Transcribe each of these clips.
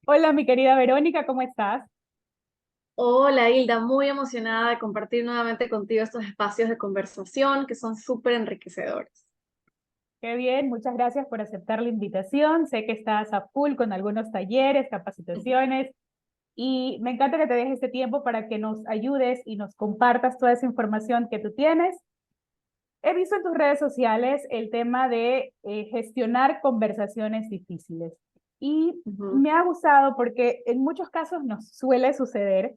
Hola, mi querida Verónica, ¿cómo estás? Hola Hilda, muy emocionada de compartir nuevamente contigo estos espacios de conversación que son súper enriquecedores. Qué bien, muchas gracias por aceptar la invitación. Sé que estás a full con algunos talleres, capacitaciones y me encanta que te dejes este tiempo para que nos ayudes y nos compartas toda esa información que tú tienes. He visto en tus redes sociales el tema de gestionar conversaciones difíciles y Ujú. me ha gustado porque en muchos casos nos suele suceder.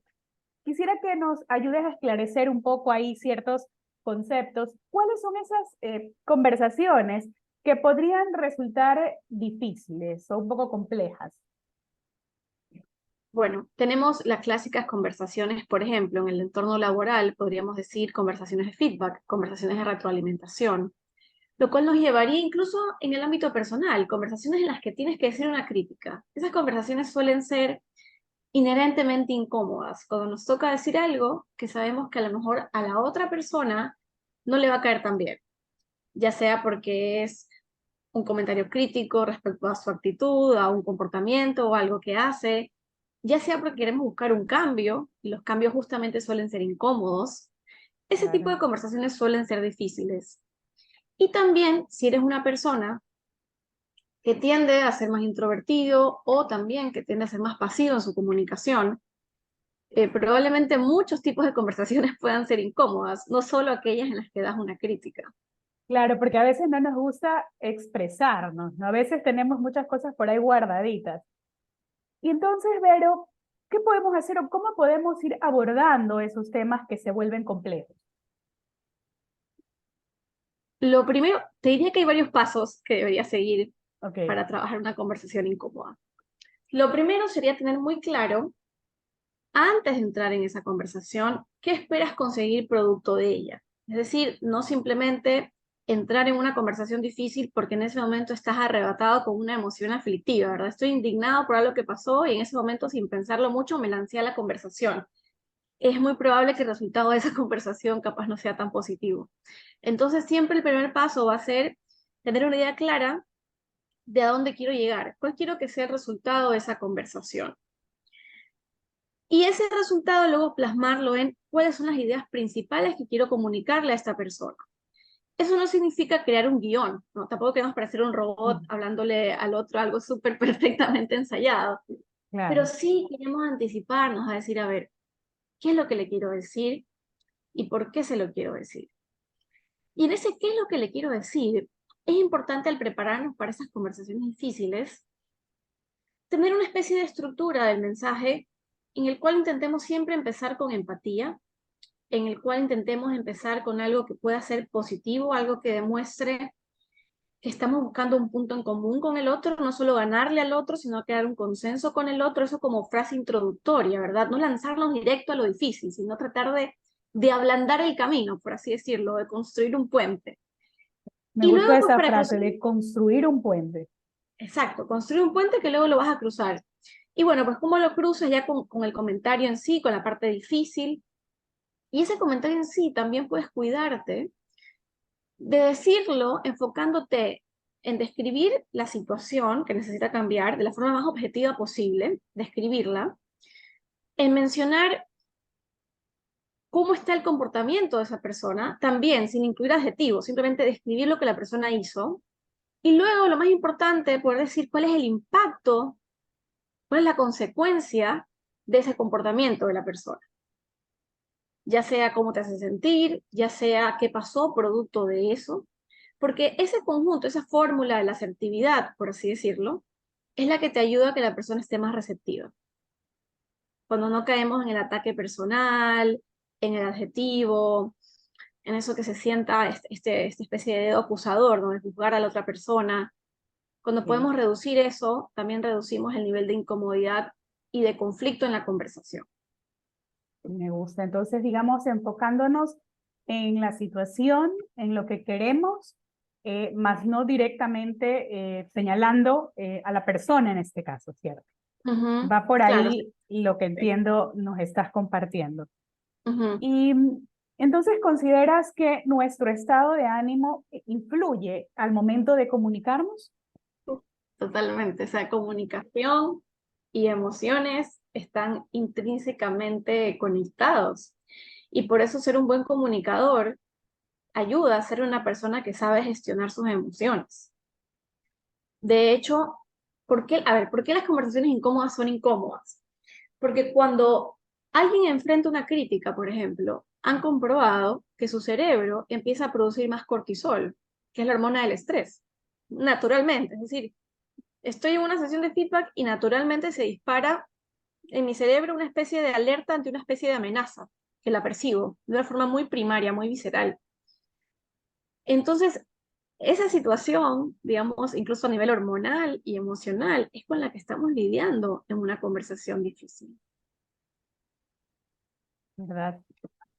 Quisiera que nos ayudes a esclarecer un poco ahí ciertos conceptos. ¿Cuáles son esas conversaciones que podrían resultar difíciles o un poco complejas? Bueno, tenemos las clásicas conversaciones, por ejemplo, en el entorno laboral, podríamos decir conversaciones de feedback, conversaciones de retroalimentación, lo cual nos llevaría incluso en el ámbito personal, conversaciones en las que tienes que decir una crítica. Esas conversaciones suelen ser inherentemente incómodas, cuando nos toca decir algo que sabemos que a lo mejor a la otra persona no le va a caer tan bien, ya sea porque es un comentario crítico respecto a su actitud, a un comportamiento o algo que hace, ya sea porque queremos buscar un cambio, y los cambios justamente suelen ser incómodos. Ese tipo Claro, de conversaciones suelen ser difíciles. Y también si eres una persona que tiende a ser más introvertido o también que tiende a ser más pasivo en su comunicación, probablemente muchos tipos de conversaciones puedan ser incómodas, no solo aquellas en las que das una crítica. claro, porque a veces no nos gusta expresarnos, ¿no? A veces tenemos muchas cosas por ahí guardaditas. Y entonces, Vero, ¿qué podemos hacer o cómo podemos ir abordando esos temas que se vuelven complejos? Lo primero, te diría que hay varios pasos que deberías seguir Ok, para trabajar una conversación incómoda. Lo primero sería tener muy claro, antes de entrar en esa conversación, qué esperas conseguir producto de ella. Es decir, no simplemente entrar en una conversación difícil porque en ese momento estás arrebatado con una emoción aflictiva, ¿verdad? Estoy indignado por algo que pasó y en ese momento, sin pensarlo mucho, me lancé a la conversación. Es muy probable que el resultado de esa conversación capaz no sea tan positivo. Entonces, siempre el primer paso va a ser tener una idea clara de a dónde quiero llegar, cuál quiero que sea el resultado de esa conversación. Y ese resultado luego plasmarlo en cuáles son las ideas principales que quiero comunicarle a esta persona. Eso no significa crear un guión, ¿no? Tampoco queremos parecer un robot hablándole al otro algo súper perfectamente ensayado, pero claro. sí queremos anticiparnos a decir, a ver, ¿qué es lo que le quiero decir y por qué se lo quiero decir? Y en ese qué es lo que le quiero decir, es importante al prepararnos para esas conversaciones difíciles tener una especie de estructura del mensaje en el cual intentemos siempre empezar con empatía, en el cual intentemos empezar con algo que pueda ser positivo, algo que demuestre que estamos buscando un punto en común con el otro, no solo ganarle al otro, sino crear un consenso con el otro, eso como frase introductoria, ¿verdad? No lanzarnos directo a lo difícil, sino tratar de ablandar el camino, por así decirlo, de construir un puente. Me Y gusta luego, pues esa para frase construir, de construir un puente. exacto, construir un puente que luego lo vas a cruzar. Y bueno, pues cómo lo cruzas ya con el comentario en sí, con la parte difícil. Y ese comentario en sí también puedes cuidarte de decirlo enfocándote en describir la situación que necesita cambiar de la forma más objetiva posible, describirla, en mencionar cómo está el comportamiento de esa persona, también sin incluir adjetivos, simplemente describir lo que la persona hizo. Y luego, lo más importante, poder decir cuál es el impacto, cuál es la consecuencia de ese comportamiento de la persona, ya sea cómo te hace sentir, ya sea qué pasó producto de eso, porque ese conjunto, esa fórmula de la asertividad, por así decirlo, es la que te ayuda a que la persona esté más receptiva. Cuando no caemos en el ataque personal, en el adjetivo, en eso que se sienta esta especie de dedo acusador, ¿no? De juzgar a la otra persona. Cuando Sí, podemos reducir eso, también reducimos el nivel de incomodidad y de conflicto en la conversación. me gusta. Entonces, digamos, enfocándonos en la situación, en lo que queremos, más no directamente señalando a la persona en este caso, ¿cierto? Ujú. Va por Claro, ahí lo que sí. entiendo nos estás compartiendo. Ujú. Y entonces, ¿consideras que nuestro estado de ánimo influye al momento de comunicarnos? Totalmente, o sea, comunicación. y emociones están intrínsecamente conectados. Y por eso ser un buen comunicador ayuda a ser una persona que sabe gestionar sus emociones. De hecho, ¿por qué las conversaciones incómodas son incómodas? Porque cuando alguien enfrenta una crítica, por ejemplo, han comprobado que su cerebro empieza a producir más cortisol, que es la hormona del estrés, naturalmente. Es decir, estoy en una sesión de feedback y naturalmente se dispara en mi cerebro una especie de alerta ante una especie de amenaza, que la percibo de una forma muy primaria, muy visceral. Entonces, esa situación, digamos, incluso a nivel hormonal y emocional, es con la que estamos lidiando en una conversación difícil. ¿Verdad?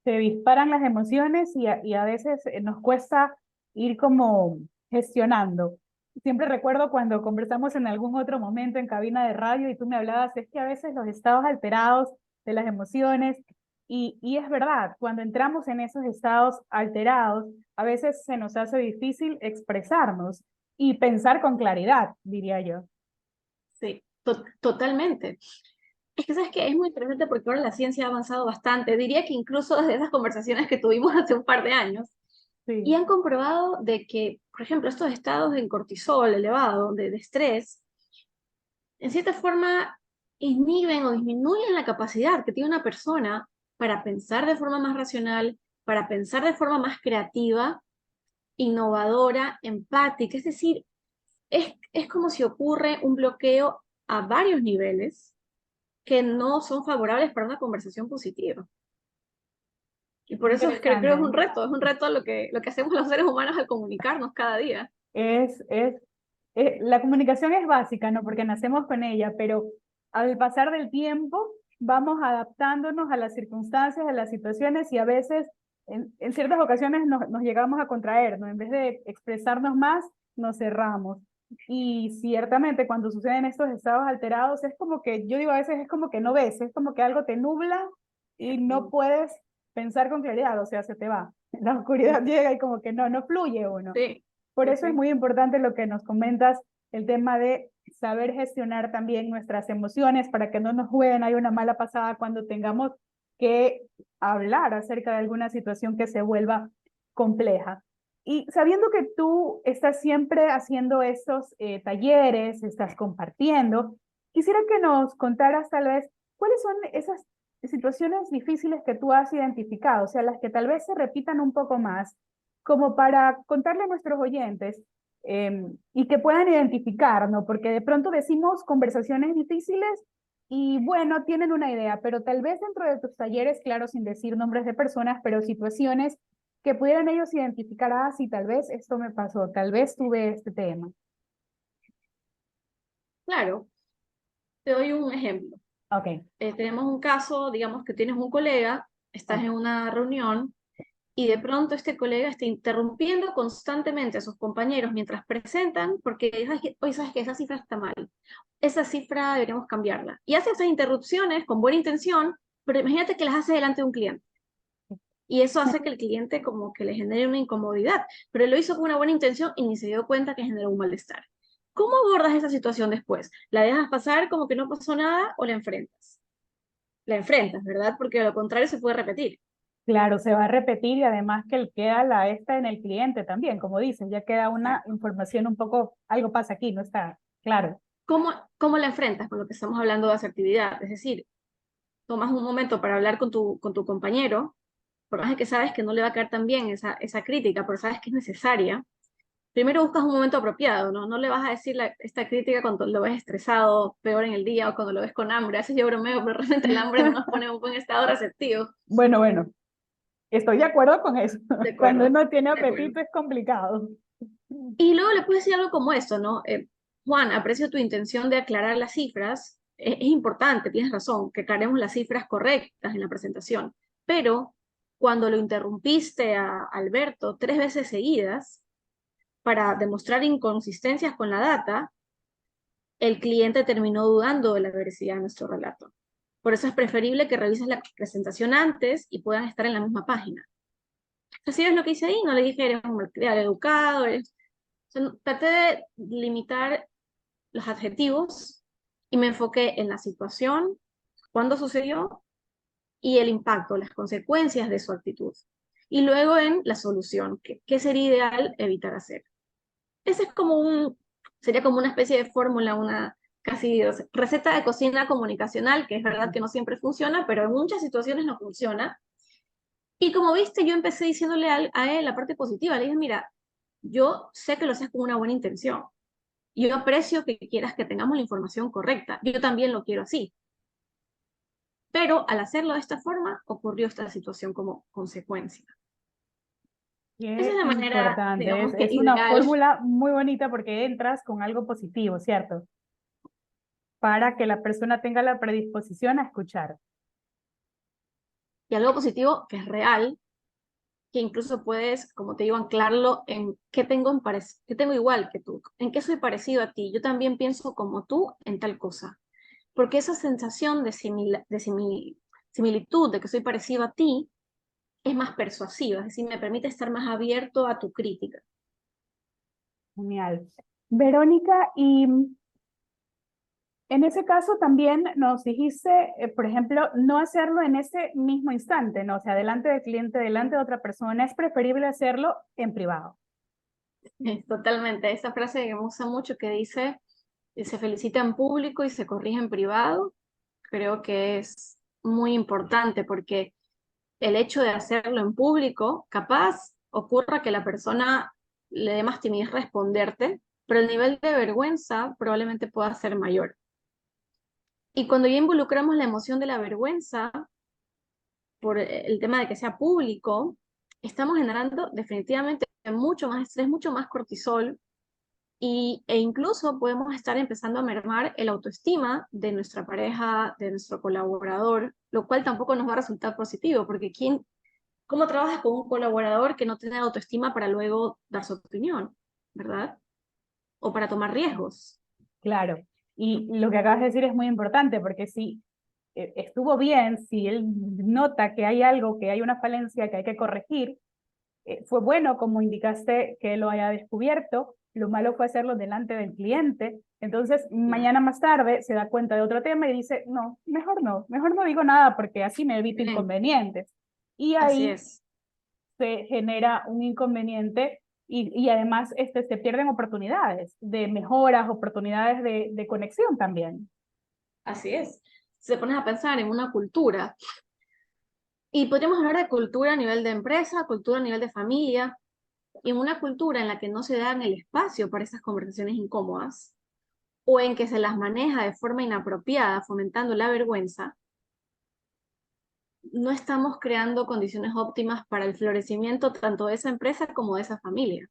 Se disparan las emociones y a veces nos cuesta ir como gestionando. Siempre recuerdo cuando conversamos en algún otro momento en cabina de radio y tú me hablabas, es que a veces los estados alterados de las emociones, y es verdad, cuando entramos en esos estados alterados, a veces se nos hace difícil expresarnos y pensar con claridad, diría yo. Sí, totalmente. Es que, ¿sabes qué? Es muy interesante porque ahora la ciencia ha avanzado bastante. Diría que incluso desde esas conversaciones que tuvimos hace un par de años, y Sí, han comprobado de que, por ejemplo, estos estados en cortisol elevado, de estrés, en cierta forma inhiben o disminuyen la capacidad que tiene una persona para pensar de forma más racional, para pensar de forma más creativa, innovadora, empática. Es decir, es como si ocurre un bloqueo a varios niveles que no son favorables para una conversación positiva. Y por eso creo que interesante. es un reto lo que hacemos los seres humanos al comunicarnos cada día. Es, la comunicación es básica, ¿no? Porque nacemos con ella, pero al pasar del tiempo vamos adaptándonos a las circunstancias, a las situaciones y a veces, en ciertas ocasiones nos llegamos a contraer, ¿no? En vez de expresarnos más, nos cerramos. Y ciertamente cuando suceden estos estados alterados, es como que, yo digo a veces es como que no ves, es como que algo te nubla y no puedes pensar con claridad, o sea, se te va. La oscuridad llega y como que no fluye uno. Sí, Por sí, eso es sí. muy importante lo que nos comentas, el tema de saber gestionar también nuestras emociones para que no nos jueguen ahí una mala pasada cuando tengamos que hablar acerca de alguna situación que se vuelva compleja. Y sabiendo que tú estás siempre haciendo estos talleres, estás compartiendo, quisiera que nos contaras tal vez cuáles son esas situaciones difíciles que tú has identificado, o sea, las que tal vez se repitan un poco más como para contarle a nuestros oyentes y que puedan identificar, ¿no? Porque de pronto decimos conversaciones difíciles y bueno, tienen una idea, pero tal vez dentro de tus talleres, claro, sin decir nombres de personas, pero situaciones que pudieran ellos identificar, ah, sí, tal vez esto me pasó, tal vez tuve este tema. Claro, te doy un ejemplo. Ok, Tenemos un caso, digamos que tienes un colega, estás ok, en una reunión y de pronto este colega está interrumpiendo constantemente a sus compañeros mientras presentan porque hoy sabes que esa cifra está mal, esa cifra deberíamos cambiarla. Y hace esas interrupciones con buena intención, pero imagínate que las hace delante de un cliente. Y eso hace que el cliente como que le genere una incomodidad, pero él lo hizo con una buena intención y ni se dio cuenta que generó un malestar. ¿Cómo abordas esa situación después? ¿La dejas pasar como que no pasó nada o la enfrentas? La enfrentas, ¿verdad? Porque a lo contrario se puede repetir. claro, se va a repetir y además que queda la esta en el cliente también, como dices, ya queda una Exacto. información un poco, algo pasa aquí, no está claro. ¿Cómo la enfrentas con lo que estamos hablando de asertividad? Es decir, tomas un momento para hablar con tu compañero, por más de que sabes que no le va a caer tan bien esa crítica, pero sabes que es necesaria. Primero buscas un momento apropiado, ¿no? No le vas a decir esta crítica cuando lo ves estresado, peor en el día o cuando lo ves con hambre. A veces yo bromeo, pero realmente el hambre no nos pone en un buen estado receptivo. Bueno, estoy de acuerdo con eso. De Cuando acuerdo, uno tiene de acuerdo. apetito es complicado. Y luego le puedes decir algo como esto, ¿no? Juan, aprecio tu intención de aclarar las cifras. Es importante, tienes razón, que aclaremos las cifras correctas en la presentación. Pero cuando lo interrumpiste a Alberto 3 veces seguidas para demostrar inconsistencias con la data, el cliente terminó dudando de la veracidad de nuestro relato. Por eso es preferible que revises la presentación antes y puedan estar en la misma página. Así es lo que hice ahí, no le dije eres un malcriado educado, traté de limitar los adjetivos y me enfoqué en la situación, cuándo sucedió y el impacto, las consecuencias de su actitud. Y luego en la solución, qué sería ideal evitar hacer. Ese es sería como una especie de fórmula, una casi receta de cocina comunicacional, que es verdad que no siempre funciona, pero en muchas situaciones no funciona. Y como viste, yo empecé diciéndole a él la parte positiva. Le dije, mira, yo sé que lo haces con una buena intención. Yo aprecio que quieras que tengamos la información correcta. Yo también lo quiero así. Pero al hacerlo de esta forma, ocurrió esta situación como consecuencia. Esa es Qué la manera, importante. digamos que Es una ideal. fórmula muy bonita porque entras con algo positivo, ¿cierto? Para que la persona tenga la predisposición a escuchar. Y algo positivo que es real, que incluso puedes, como te digo, anclarlo en qué tengo igual que tú, en qué soy parecido a ti. Yo también pienso como tú en tal cosa. Porque esa sensación de similitud, de que soy parecido a ti, es más persuasiva, es decir, me permite estar más abierto a tu crítica. Genial. Verónica, y en ese caso también nos dijiste, por ejemplo, no hacerlo en ese mismo instante, ¿no? O sea, delante del cliente, delante de otra persona, es preferible hacerlo en privado. Totalmente, esa frase que me usa mucho que dice, se felicita en público y se corrige en privado, creo que es muy importante porque el hecho de hacerlo en público, capaz ocurra que la persona le dé más timidez responderte, pero el nivel de vergüenza probablemente pueda ser mayor. Y cuando ya involucramos la emoción de la vergüenza por el tema de que sea público, estamos generando definitivamente mucho más estrés, mucho más cortisol e incluso podemos estar empezando a mermar el autoestima de nuestra pareja, de nuestro colaborador, lo cual tampoco nos va a resultar positivo, porque ¿cómo trabajas con un colaborador que no tiene autoestima para luego dar su opinión, verdad? O para tomar riesgos. Claro. Y lo que acabas de decir es muy importante porque si estuvo bien, si él nota que hay algo, que hay una falencia que hay que corregir, fue bueno como indicaste que lo haya descubierto, lo malo fue hacerlo delante del cliente, entonces Ya. mañana más tarde se da cuenta de otro tema y dice, no, mejor no digo nada porque así me evito Bien, inconvenientes. Y así ahí es. se genera un inconveniente y además se pierden oportunidades de mejoras, oportunidades de conexión también. Así es. Se pones a pensar en una cultura. Y podríamos hablar de cultura a nivel de empresa, cultura a nivel de familia, y en una cultura en la que no se dan el espacio para esas conversaciones incómodas, o en que se las maneja de forma inapropiada, fomentando la vergüenza, no estamos creando condiciones óptimas para el florecimiento tanto de esa empresa como de esa familia.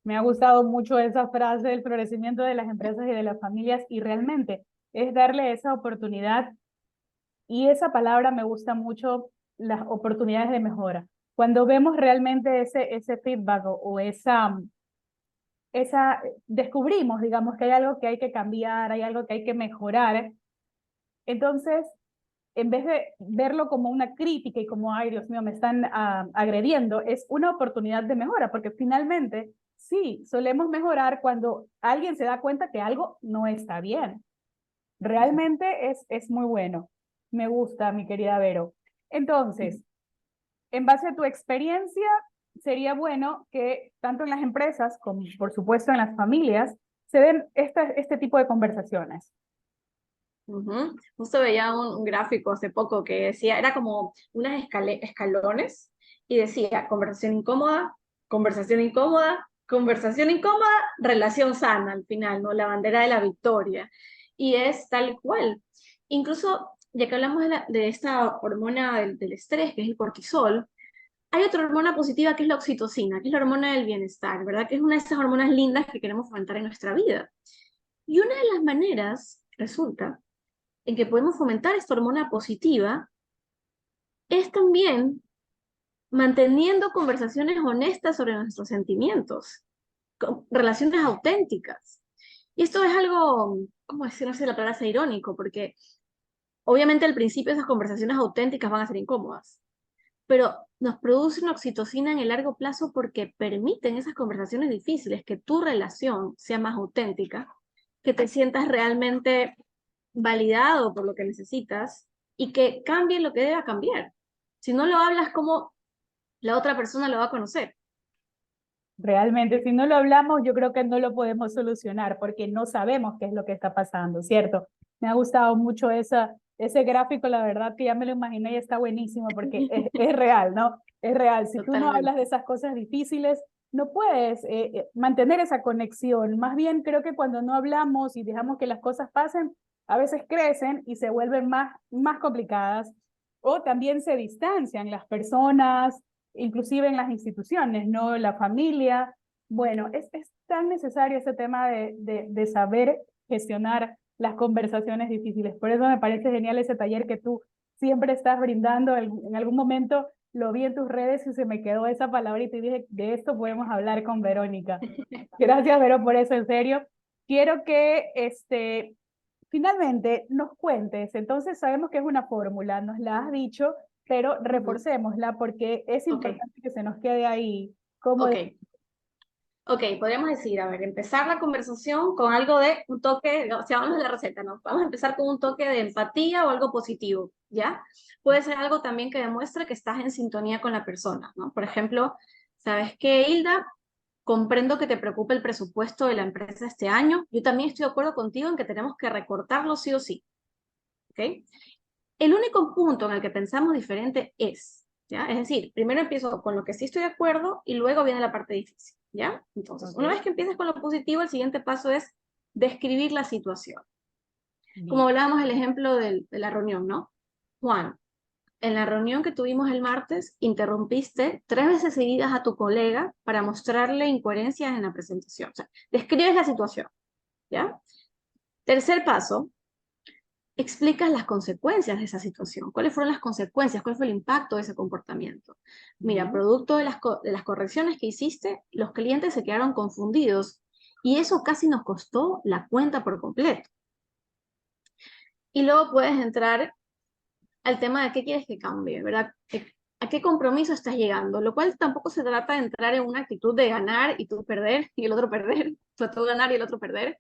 Me ha gustado mucho esa frase del florecimiento de las empresas y de las familias y realmente es darle esa oportunidad y esa palabra me gusta mucho, las oportunidades de mejora. Cuando vemos realmente ese feedback o descubrimos, digamos, que hay algo que hay que cambiar, hay algo que hay que mejorar, entonces en vez de verlo como una crítica y como, ay, Dios mío, me están agrediendo, es una oportunidad de mejora, porque finalmente, sí, solemos mejorar cuando alguien se da cuenta que algo no está bien. Realmente es muy bueno. Me gusta, mi querida Vero. Entonces, en base a tu experiencia, sería bueno que tanto en las empresas como, por supuesto, en las familias, se den este tipo de conversaciones. Ujú. Justo veía un gráfico hace poco que decía, era como unas escalones y decía conversación incómoda, conversación incómoda, relación sana al final, ¿no? La bandera de la victoria. Y es tal cual. Incluso, ya que hablamos de esta hormona del estrés, que es el cortisol, hay otra hormona positiva que es la oxitocina, que es la hormona del bienestar, ¿verdad? Que es una de esas hormonas lindas que queremos fomentar en nuestra vida. Y una de las maneras, resulta, en que podemos fomentar esta hormona positiva es también manteniendo conversaciones honestas sobre nuestros sentimientos, relaciones auténticas. Y esto es algo, ¿cómo decir? No sé, la palabra es irónico, porque obviamente al principio esas conversaciones auténticas van a ser incómodas, pero nos produce una oxitocina en el largo plazo porque permiten esas conversaciones difíciles que tu relación sea más auténtica que te sientas realmente validado por lo que necesitas y que cambie lo que deba cambiar. Si no lo hablas, ¿cómo la otra persona lo va a conocer? Realmente, si no lo hablamos, yo creo que no lo podemos solucionar porque no sabemos qué es lo que está pasando, ¿cierto? Me ha gustado mucho ese gráfico, la verdad que ya me lo imaginé y está buenísimo porque es real, ¿no? Es real. Si tú no hablas de Totalmente. esas cosas difíciles, no puedes mantener esa conexión. Más bien creo que cuando no hablamos y dejamos que las cosas pasen, a veces crecen y se vuelven más complicadas o también se distancian las personas inclusive en las instituciones, ¿no? La familia. Bueno, es tan necesario ese tema de saber gestionar las conversaciones difíciles. Por eso me parece genial ese taller que tú siempre estás brindando. En algún momento lo vi en tus redes y se me quedó esa palabrita y dije, de esto podemos hablar con Verónica. Gracias, Vero, por eso, en serio. Quiero que finalmente nos cuentes, entonces sabemos que es una fórmula, nos la has dicho, pero reforcémosla porque es Ok, importante que se nos quede ahí. Como ok. Ok, podríamos decir, a ver, empezar la conversación con algo de un toque, o sea, vamos a la receta, ¿no? Vamos a empezar con un toque de empatía o algo positivo, ¿ya? Puede ser algo también que demuestre que estás en sintonía con la persona, ¿no? Por ejemplo, ¿sabes qué, Hilda? Comprendo que te preocupe el presupuesto de la empresa este año. Yo también estoy de acuerdo contigo en que tenemos que recortarlo sí o sí, ¿ok? El único punto en el que pensamos diferente es, ¿ya? Es decir, primero empiezo con lo que sí estoy de acuerdo y luego viene la parte difícil, ¿ya? Entonces, una Ok, vez que empieces con lo positivo, el siguiente paso es describir la situación. Como bien. hablábamos el ejemplo de la reunión, ¿no? Juan, en la reunión que tuvimos el martes, interrumpiste 3 veces seguidas a tu colega para mostrarle incoherencias en la presentación. O sea, describes la situación, ¿ya? Tercer paso, explicas las consecuencias de esa situación. ¿Cuáles fueron las consecuencias? ¿Cuál fue el impacto de ese comportamiento? Mira, Bien. producto de las correcciones que hiciste, los clientes se quedaron confundidos y eso casi nos costó la cuenta por completo. Y luego puedes entrar al tema de qué quieres que cambie, ¿verdad? ¿A qué compromiso estás llegando? Lo cual tampoco se trata de entrar en una actitud de ganar y tú perder y el otro perder, o sea, tú ganar y el otro perder,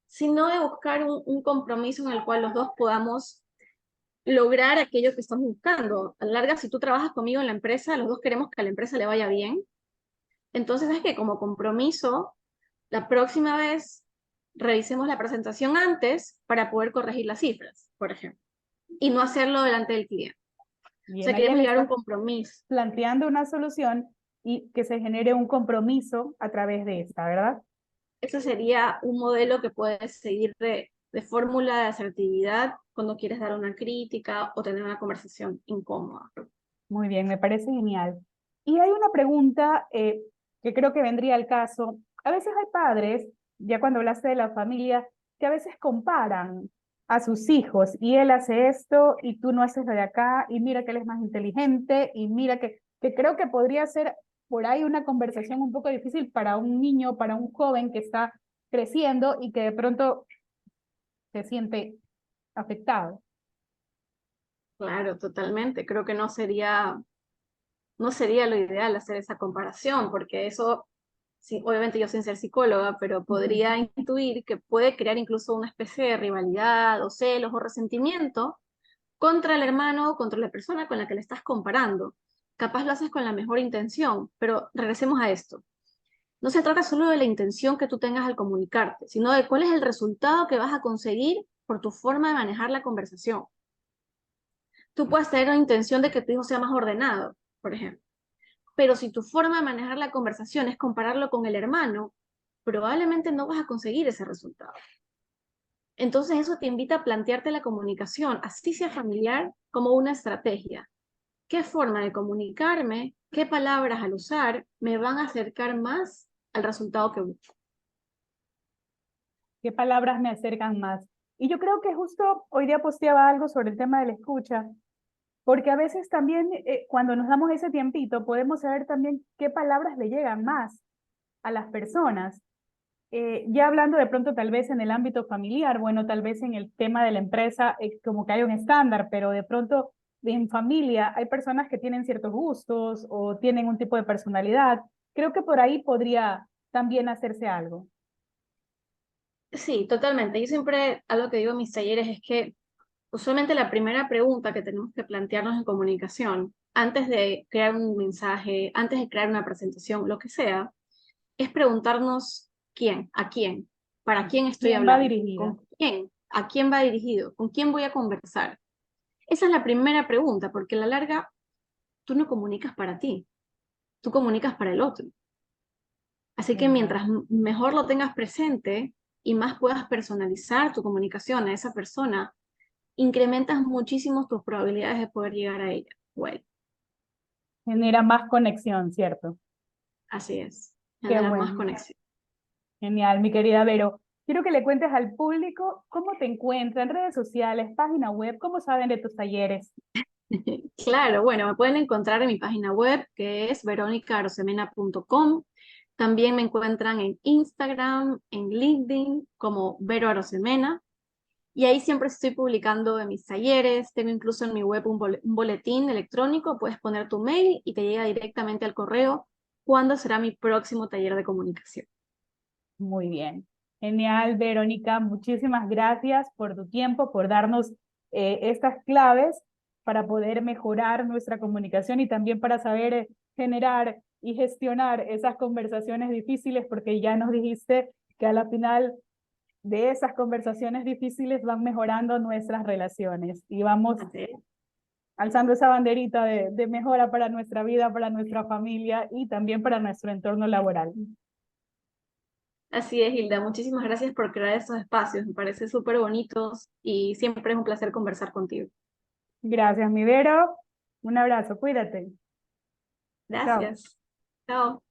sino de buscar un compromiso en el cual los dos podamos lograr aquello que estamos buscando. A la larga, si tú trabajas conmigo en la empresa, los dos queremos que a la empresa le vaya bien. Entonces es que como compromiso, la próxima vez revisemos la presentación antes para poder corregir las cifras, por ejemplo, y no hacerlo delante del cliente. O Bien, sea, ahí queremos él llegar a un está compromiso. planteando una solución y que se genere un compromiso a través de esta, ¿verdad? Ese sería un modelo que puedes seguir de fórmula de asertividad cuando quieres dar una crítica o tener una conversación incómoda. Muy bien, me parece genial. Y hay una pregunta que creo que vendría al caso. A veces hay padres, ya cuando hablaste de la familia, que a veces comparan a sus hijos y él hace esto y tú no haces lo de acá y mira que él es más inteligente y mira que creo que podría ser por ahí una conversación un poco difícil para un niño, para un joven que está creciendo y que de pronto se siente afectado. Claro, totalmente. Creo que no sería lo ideal hacer esa comparación, porque eso, sí, obviamente yo sin ser psicóloga, pero Ujú. podría intuir que puede crear incluso una especie de rivalidad o celos o resentimiento contra el hermano o contra la persona con la que le estás comparando. Capaz lo haces con la mejor intención, pero regresemos a esto. No se trata solo de la intención que tú tengas al comunicarte, sino de cuál es el resultado que vas a conseguir por tu forma de manejar la conversación. Tú puedes tener la intención de que tu hijo sea más ordenado, por ejemplo, pero si tu forma de manejar la conversación es compararlo con el hermano, probablemente no vas a conseguir ese resultado. Entonces eso te invita a plantearte la comunicación, así sea familiar, como una estrategia. ¿Qué forma de comunicarme, qué palabras al usar me van a acercar más al resultado que busco? ¿Qué palabras me acercan más? Y yo creo que justo hoy día posteaba algo sobre el tema de la escucha, porque a veces también cuando nos damos ese tiempito podemos saber también qué palabras le llegan más a las personas. Ya hablando de pronto tal vez en el ámbito familiar, bueno, tal vez en el tema de la empresa como que hay un estándar, pero de pronto en familia hay personas que tienen ciertos gustos o tienen un tipo de personalidad. Creo que por ahí podría también hacerse algo. Sí, totalmente. Yo siempre, algo que digo en mis talleres es que usualmente la primera pregunta que tenemos que plantearnos en comunicación, antes de crear un mensaje, antes de crear una presentación, lo que sea, es preguntarnos quién, a quién, para quién estoy ¿Quién va hablando, dirigida? con quién, a quién va dirigido, con quién voy a conversar. Esa es la primera pregunta, porque a la larga tú no comunicas para ti, tú comunicas para el otro. Así que Genial. mientras mejor lo tengas presente y más puedas personalizar tu comunicación a esa persona, incrementas muchísimo tus probabilidades de poder llegar a ella. Bueno, Genera más conexión, ¿cierto? así es, Qué generar más bueno. conexión. Genial, mi querida Vero. Quiero que le cuentes al público cómo te encuentran, redes sociales, página web, cómo saben de tus talleres. Claro, bueno, me pueden encontrar en mi página web que es veronicarosemena.com. También me encuentran en Instagram, en LinkedIn como Vero Arosemena. Y ahí siempre estoy publicando de mis talleres. Tengo incluso en mi web un boletín electrónico. Puedes poner tu mail y te llega directamente al correo cuándo será mi próximo taller de comunicación. Muy bien. Genial, Verónica. Muchísimas gracias por tu tiempo, por darnos estas claves para poder mejorar nuestra comunicación y también para saber generar y gestionar esas conversaciones difíciles, porque ya nos dijiste que a la final de esas conversaciones difíciles van mejorando nuestras relaciones y vamos Así es. alzando esa banderita de mejora para nuestra vida, para nuestra familia y también para nuestro entorno laboral. Así es, Hilda. Muchísimas gracias por crear estos espacios. Me parecen súper bonitos y siempre es un placer conversar contigo. Gracias, mi Vero. Un abrazo, cuídate. Chao. Gracias. Chao.